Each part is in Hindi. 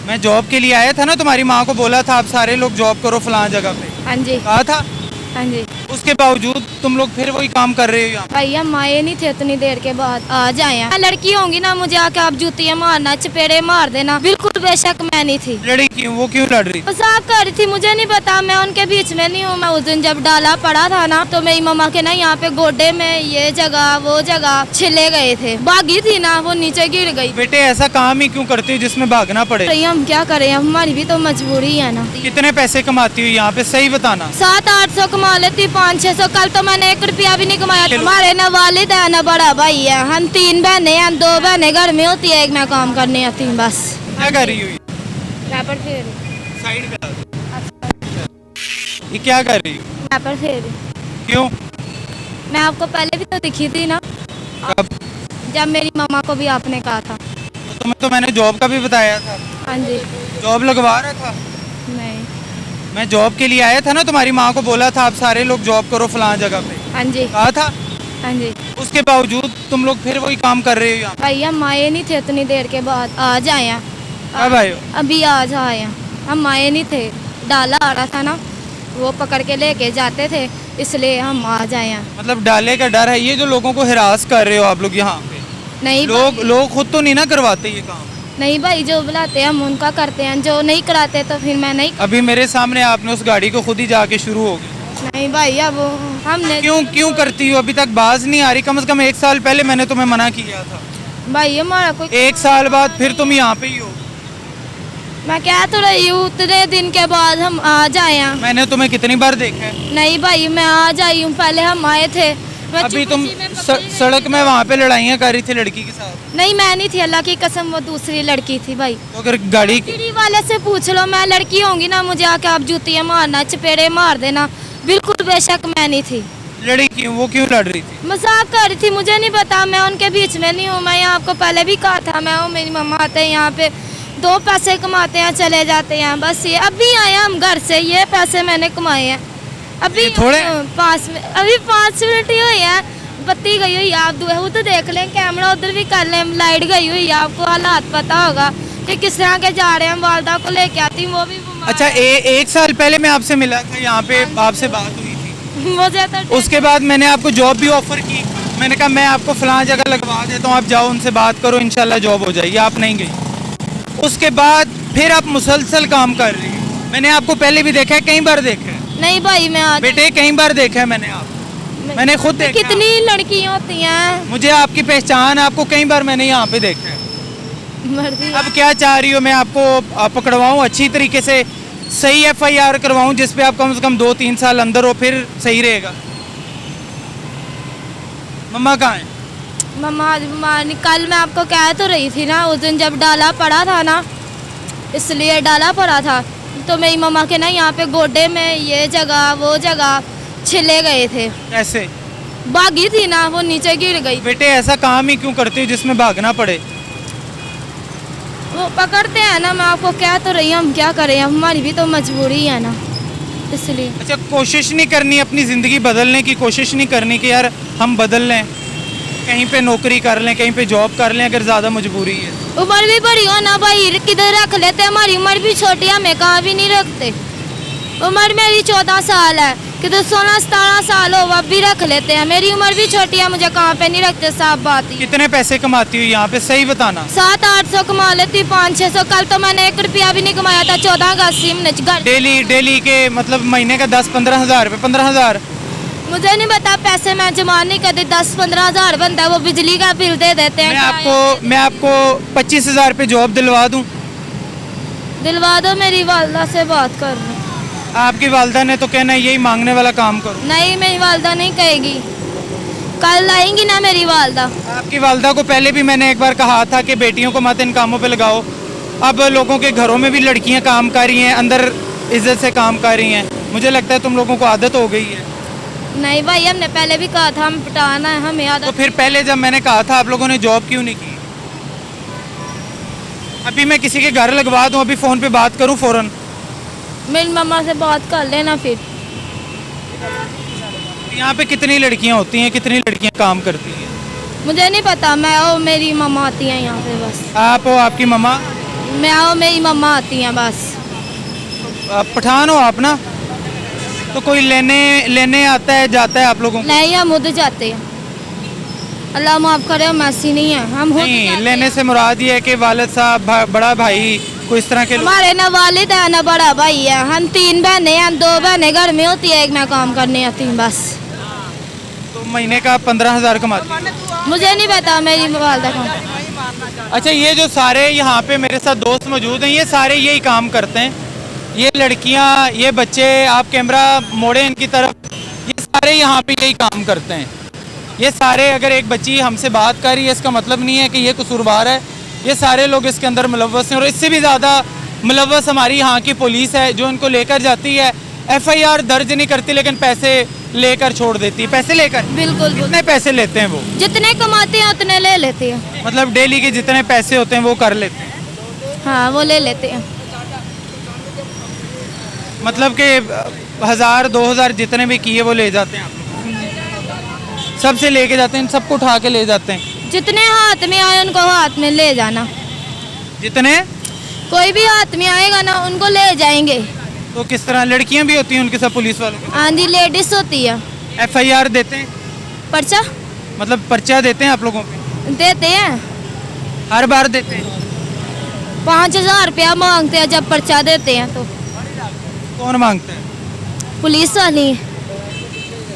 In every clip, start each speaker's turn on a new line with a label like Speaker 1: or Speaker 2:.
Speaker 1: मैं जॉब के लिए आया था ना, तुम्हारी माँ को बोला था आप सारे लोग जॉब करो फलां जगह पे,
Speaker 2: हाँ जी
Speaker 1: कहा था।
Speaker 2: हाँ जी।
Speaker 1: उसके बावजूद तुम लोग फिर वही काम कर रहे हो यहाँ।
Speaker 2: भैया माए नहीं थे इतनी देर के बाद आ जाए। मैं लड़की होंगी ना, मुझे आके आप जूतियाँ मारना, चपेड़े मार देना, बिल्कुल बेशक मैं नहीं थी।
Speaker 1: लड़ी क्यों, वो क्यों लड़ रही?
Speaker 2: मजाक कर रही थी, मुझे नहीं पता, मैं उनके बीच में नहीं हूँ। मैं उस दिन जब डाला पड़ा था ना, तो मेरी मम्मा के ना यहाँ पे गोड्डे में ये जगह वो जगह छिले गए थे, भागी थी ना, वो नीचे गिर गई।
Speaker 1: बेटे ऐसा काम ही क्यों करती हो जिसमें भागना पड़े?
Speaker 2: हम क्या करें, हमारी भी तो मजबूरी है ना।
Speaker 1: कितने पैसे कमाती हो यहाँ पे, सही बताना।
Speaker 2: 700-800 कमा लेती, 500-600। कल तो मैंने 1 रुपया भी नहीं कमाया। हमारे न वालिद है न बड़ा भाई है, हम 3 बहनें हैं, 2 बहनें घर में होती है, एक मैं काम करने आती हूँ बस।
Speaker 1: क्या कर रही हो?
Speaker 2: रैपर फेर
Speaker 1: साइड पे ये क्या कर रही हो?
Speaker 2: रैपर फेर
Speaker 1: क्यों?
Speaker 2: मैं आपको पहले भी तो दिखी थी ना,
Speaker 1: कब?
Speaker 2: जब मेरी मामा को भी आपने कहा था।
Speaker 1: तो तुम्हें तो मैंने जॉब का भी बताया था।
Speaker 2: हाँ जी।
Speaker 1: जॉब लगवा रहा था।
Speaker 2: नहीं।
Speaker 1: मैं जॉब के लिए आया था ना, तुम्हारी माँ को बोला था आप सारे लोग जॉब करो फलां जगह पे,
Speaker 2: हाँ जी
Speaker 1: कहा था।
Speaker 2: हाँ जी।
Speaker 1: उसके बावजूद तुम लोग फिर वही काम कर रहे हो यहाँ।
Speaker 2: भैया माए नहीं थे इतनी देर के बाद आ जाए।
Speaker 1: कब आए हो?
Speaker 2: अभी आज आए। हम माए नहीं थे, डाला आ रहा था ना, वो पकड़ के लेके जाते थे, इसलिए हम आ जाए।
Speaker 1: मतलब डाले का डर है, ये जो लोगों को हिरास कर रहे हो आप लोग यहाँ पे?
Speaker 2: नहीं
Speaker 1: लोग खुद तो नहीं ना करवाते ये काम?
Speaker 2: नहीं भाई, जो बुलाते हैं हम उनका करते हैं, जो नहीं कराते तो फिर मैं नहीं।
Speaker 1: अभी मेरे सामने आपने उस गाड़ी को खुद ही जाके शुरू हो गए।
Speaker 2: नहीं भाई, अब हमने
Speaker 1: क्यों करती हो? अभी तक बाज नहीं आ रही? कम से कम 1 साल पहले मैंने तुम्हें मना किया था।
Speaker 2: भाई हमारा कोई
Speaker 1: 1 साल बाद फिर तुम यहाँ पे ही हो।
Speaker 2: मैं कह तो रही हूँ, उतने दिन के बाद हम आ जाए।
Speaker 1: मैंने तुम्हें कितनी बार देखा है?
Speaker 2: नहीं भाई, मैं आ जाई हूँ, पहले हम आए थे। मैं
Speaker 1: अभी
Speaker 2: चुप
Speaker 1: तुम
Speaker 2: उसी में पकड़ी गई
Speaker 1: सड़क
Speaker 2: थी।
Speaker 1: में वहाँ पे लड़ाइयाँ कर रही थी लड़की के साथ।
Speaker 2: नहीं मैं नहीं थी, अल्लाह की कसम, वो दूसरी लड़की थी भाई।
Speaker 1: तो अगर गाड़ी
Speaker 2: सीढ़ी वाले से पूछ लो, मैं लड़की होंगी ना, मुझे आके आप जूतियाँ मारना, चपेड़े मार देना, बिल्कुल बेशक मैं नहीं थी।
Speaker 1: लड़ी क्यों, वो क्यों लड़ रही थी?
Speaker 2: मजाक कर रही थी, मुझे नहीं पता, मैं उनके बीच में नहीं हूँ। मैं यहाँ आपको पहले भी कहा था, मैं हूँ, मेरी मम्मा आते हैं यहाँ पे, 2 पैसे कमाते हैं चले जाते हैं, बस ये अभी आए हम घर से, ये पैसे मैंने कमाए हैं अभी।
Speaker 1: ये थोड़े?
Speaker 2: 5 मिनट ही हुए हैं, बत्ती गई हुई है, आप तो देख लें, कैमरा उधर भी कर लें, लाइट गई हुई है, आपको हालात पता होगा कि किस तरह के जा रहे हैं। वालदा को लेके आती, वो भी बीमार
Speaker 1: अच्छा,
Speaker 2: है।
Speaker 1: 1 साल पहले मैं आपसे मिला था यहाँ पे, आपसे बात हुई थी।
Speaker 2: मुझे तो
Speaker 1: उसके बाद मैंने आपको जॉब भी ऑफर की, मैंने कहा मैं आपको फलां जगह लगवा देता हूँ, आप जाओ उनसे बात करो, इंशाल्लाह जॉब हो जाएगी। आप नहीं गई। उसके बाद फिर आप मुसलसल काम कर रही है। मैंने आपको पहले भी देखा है, कई बार देखा है।
Speaker 2: नहीं भाई, मैं आज
Speaker 1: बेटे कई बार देखा है मैंने खुद देखा।
Speaker 2: कितनी लड़कियां होती हैं,
Speaker 1: मुझे आपकी पहचान, आपको कई बार मैंने यहाँ पे देखा है।
Speaker 2: मर्जी।
Speaker 1: अब क्या चाह रही हो, मैं आपको पकड़वाऊँ अच्छी तरीके से, सही FIR करवाऊँ जिस पे आप कम से कम 2-3 साल अंदर हो, फिर सही रहेगा? मम्मा कहाँ है?
Speaker 2: मम्मा आज बीमार नहीं, कल मैं आपको कह तो रही थी ना, उस दिन जब डाला पड़ा था ना, इसलिए डाला पड़ा था, तो मेरी मम्मा के ना यहाँ पे गोड्डे में ये जगह वो जगह छिले गए थे,
Speaker 1: कैसे?
Speaker 2: भागी थी ना, वो नीचे गिर गई।
Speaker 1: बेटे ऐसा काम ही क्यों करती हो जिसमें भागना पड़े?
Speaker 2: वो पकड़ते हैं ना, मैं आपको कह तो रही हूँ, हम क्या करें, हमारी भी तो मजबूरी है ना, इसलिए।
Speaker 1: अच्छा, कोशिश नहीं करनी अपनी ज़िंदगी बदलने की? कोशिश नहीं करनी कि यार हम बदल लें, कहीं पे नौकरी कर लें, कहीं पे जॉब कर लें, अगर ज़्यादा मजबूरी है?
Speaker 2: उम्र भी बड़ी हो ना भाई, किधर रख लेते, हमारी उम्र भी छोटी है, हमें कहाँ भी नहीं रखते। उम्र मेरी 14 साल है, किधर 16-17 साल हो, अब भी रख लेते हैं। मेरी उम्र भी छोटी है, मुझे कहाँ पे नहीं रखते, साफ बात ही।
Speaker 1: कितने पैसे कमाती हो यहाँ पे, सही बताना?
Speaker 2: 700-800 कमा लेती, 500-600। कल तो मैंने 1 रुपया भी नहीं कमाया था, 14 अगस्त घर।
Speaker 1: डेली के मतलब महीने का 10-15 हज़ार रुपये? 15 हज़ार?
Speaker 2: मुझे नहीं पता, पैसे मैं जमा नहीं करती, 10-15 हज़ार बनता है, वो बिजली का बिल दे देते हैं।
Speaker 1: मैं आपको 25 हज़ार पे जॉब दिलवा दूँ?
Speaker 2: दिलवा दो, मेरी वालदा से बात कर रही।
Speaker 1: आपकी वालदा ने तो कहना है यही मांगने वाला काम करो।
Speaker 2: नहीं, मेरी वालदा नहीं कहेगी, कल आएंगी ना मेरी वालदा।
Speaker 1: आपकी वालदा को पहले भी मैंने एक बार कहा था कि बेटियों को मत इन कामों पे लगाओ। अब लोगों के घरों में भी लड़कियां काम कर रही हैं, अंदर इज्जत से काम कर रही हैं। मुझे लगता है तुम लोगों को आदत हो गई है।
Speaker 2: नहीं भाई, हमने पहले भी कहा था, हम पटाना है, हमें आदत।
Speaker 1: तो फिर पहले जब मैंने कहा था आप लोगों ने जॉब क्यों नहीं की? अभी मैं किसी के घर लगवा दूं, अभी फ़ोन पे बात करूं फ़ौरन?
Speaker 2: मेरी मम्मा से बात कर लेना फिर।
Speaker 1: यहाँ पे कितनी लड़कियाँ होती हैं, कितनी लड़कियाँ काम करती हैं?
Speaker 2: मुझे नहीं पता, मैं और मेरी मम्मा आती हैं यहाँ पे बस।
Speaker 1: आप हो, आपकी मम्मा?
Speaker 2: मैं और मेरी मम्मा आती हैं बस।
Speaker 1: पठान हो आप ना, तो कोई लेने आता है जाता है आप लोगों को?
Speaker 2: नहीं, हम खुद जाते हैं। अल्लाह माफ़ करे, हम ऐसी नहीं है, हम खुद
Speaker 1: नहीं,
Speaker 2: जाते
Speaker 1: लेने
Speaker 2: हैं।
Speaker 1: से मुराद ये है कि वालिद साहब, बड़ा भाई, कोई इस तरह के लोग?
Speaker 2: हमारे ना वालिद है ना बड़ा भाई है, हम 3 बहनें हैं, 2 बहनें घर में होती है, एक मैं काम करने आती हूँ बस।
Speaker 1: तो महीने का 15,000 कमाती हैं?
Speaker 2: मुझे नहीं पता मेरी वालदा का।
Speaker 1: अच्छा, ये जो सारे यहाँ पे मेरे साथ दोस्त मौजूद हैं, ये सारे यही काम करते हैं? ये लड़कियाँ, ये बच्चे, आप कैमरा मोड़े इनकी तरफ, ये सारे यहाँ पे यही काम करते हैं? ये सारे, अगर एक बच्ची हमसे बात कर रही है इसका मतलब नहीं है कि ये कसूरवार है, ये सारे लोग इसके अंदर मुलव्वस हैं। और इससे भी ज़्यादा मुलव्वस हमारी यहाँ की पुलिस है, जो इनको लेकर जाती है, FIR दर्ज नहीं करती लेकिन पैसे लेकर छोड़ देती है। पैसे लेकर?
Speaker 2: बिल्कुल।
Speaker 1: कितने पैसे लेते हैं वो?
Speaker 2: जितने कमाते हैं उतने ले लेते हैं।
Speaker 1: मतलब डेली के जितने पैसे होते हैं वो कर लेते हैं?
Speaker 2: हाँ, वो ले लेते हैं।
Speaker 1: मतलब कि 1,000 2,000 जितने भी किए वो ले जाते हैं आप लोग? सबसे लेके जाते हैं, सबको उठा के ले जाते हैं?
Speaker 2: जितने हाथ में आए उनको हाथ में ले जाना।
Speaker 1: जितने?
Speaker 2: कोई भी हाथ में आएगा ना उनको ले जाएंगे।
Speaker 1: तो किस तरह? लड़कियां भी होती हैं उनके साथ पुलिस वालों के?
Speaker 2: आंधी लेडीज होती है।
Speaker 1: FIR देते हैं?
Speaker 2: पर्चा
Speaker 1: मतलब पर्चा देते हैं आप लोगों पे?
Speaker 2: देते हैं।
Speaker 1: हर बार देते हैं?
Speaker 2: 5,000 रुपया मांगते हैं जब पर्चा देते हैं तो।
Speaker 1: कौन मांगता है?
Speaker 2: पुलिस वाली।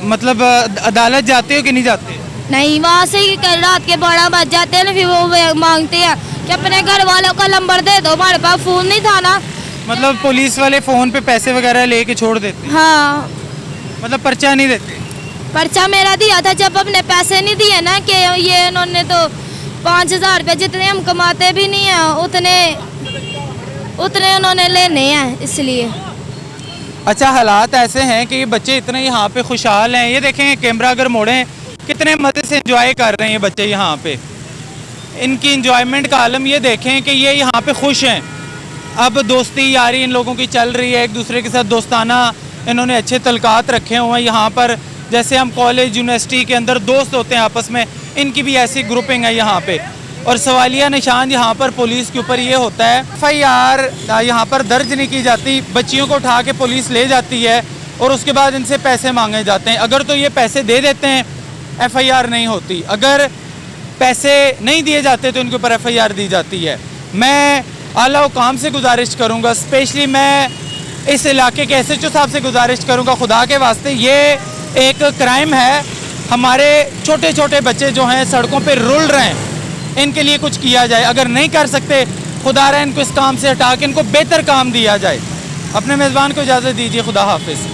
Speaker 1: मतलब अदालत जाते हो कि नहीं जाते?
Speaker 2: नहीं, वहाँ से ही कल रात के 12 बज जाते हैं ना, फिर वो मांगते हैं कि अपने घर वालों का नंबर दे दो, हमारे पास फ़ोन नहीं था ना।
Speaker 1: मतलब पुलिस वाले फ़ोन पे पैसे वगैरह लेके छोड़ देते हैं?
Speaker 2: हाँ,
Speaker 1: मतलब पर्चा नहीं देते?
Speaker 2: पर्चा मेरा दिया था जब अपने पैसे नहीं दिए ना, कि ये इन्होंने तो 5,000 रुपये जितने हम कमाते भी नहीं हैं उतने उन्होंने लेने हैं, इसलिए।
Speaker 1: अच्छा, हालात ऐसे हैं कि ये बच्चे इतने यहाँ पे खुशहाल हैं। ये देखें, कैमरा अगर मोड़ें, कितने मज़े से एंजॉय कर रहे हैं ये बच्चे यहाँ पे। इनकी एंजॉयमेंट का आलम ये देखें कि ये यहाँ पे खुश हैं। अब दोस्ती यारी इन लोगों की चल रही है, एक दूसरे के साथ दोस्ताना इन्होंने अच्छे तलकात रखे हुए हैं यहाँ पर। जैसे हम कॉलेज यूनिवर्सिटी के अंदर दोस्त होते हैं आपस में, इनकी भी ऐसी ग्रुपिंग है यहाँ पे। और सवालिया निशान यहाँ पर पुलिस के ऊपर ये होता है, FIR यहाँ पर दर्ज नहीं की जाती, बच्चियों को उठा के पुलिस ले जाती है और उसके बाद इनसे पैसे मांगे जाते हैं। अगर तो ये पैसे दे देते हैं FIR नहीं होती, अगर पैसे नहीं दिए जाते तो इनके ऊपर FIR दी जाती है। मैं आला हुकाम से गुजारिश करूँगा, स्पेशली मैं इस इलाके के SHO साहब से गुजारिश करूँगा, खुदा के वास्ते ये एक क्राइम है। हमारे छोटे छोटे बच्चे जो हैं सड़कों पे रुल रहे हैं, इनके लिए कुछ किया जाए। अगर नहीं कर सकते, खुदा रहा इनको इस काम से हटा के इनको बेहतर काम दिया जाए। अपने मेज़बान को इजाज़त दीजिए। खुदा हाफिज़।